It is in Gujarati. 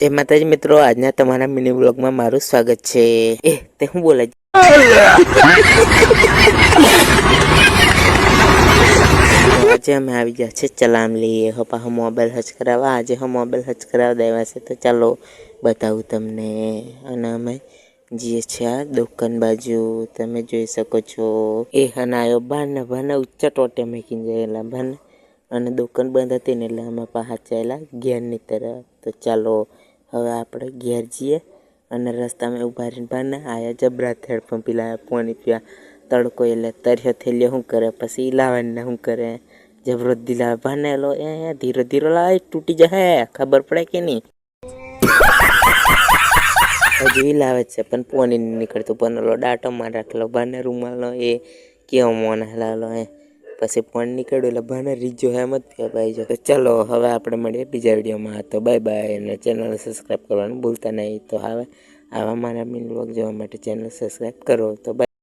જય માતાજી મિત્રો, આજના તમારા મિની વ્લોગમાં મારું સ્વાગત છે। તે હું બોલે આજે અમે આવી ગયા છે ચલામ લઈએ હો પાછો મોબાઈલ હચ કરાવવા। આજે હું મોબાઈલ હચ કરાવવા દેવા છે તો ચાલો બતાવું તમને। અને અમે જઈએ છીએ આ દુકાન બાજુ, તમે જોઈ શકો છો। એ હનાયો ભાને ઊંચા ટોટે મેકીને ગયેલા ભાને, અને દુકાન બંધ હતી ને એટલે અમે પાછા ચાલ્યા ઘેરની તરફ। તો ચાલો હવે આપણે ઘેર જઈએ। અને રસ્તામાં ઉભા રહીને ભાને આયા જબરા થેડ પણ પીલા પાણી પીવા તડકો એટલે તર્યો થેલ્યો શું કરે, પછી લાવવાને શું કરે જબરો દિલા ભાને લો એ ધીરો ધીરો લાવ તૂટી જશે, ખબર પડે કે નહીં। હજુ ઈ લાવે છે પણ પાણી નહીં નીકળતું, પણ ઓલો ડાટો માર રાખેલો ભાને રૂમાલનો એ કેવો મોન હલાવેલો પછી પાણી નીકળ્યું એટલે ભાને રીજો એમ જ થયો ભાઈ જો। તો ચલો હવે આપણે મળીએ બીજા વિડીયોમાં। તો બાય બાય, અને ચેનલ સબસ્ક્રાઈબ કરવાનું ભૂલતા નહીં। તો હવે આવા મારા મિની વ્લોગ જોવા માટે ચેનલ સબસ્ક્રાઈબ કરો। તો બાય।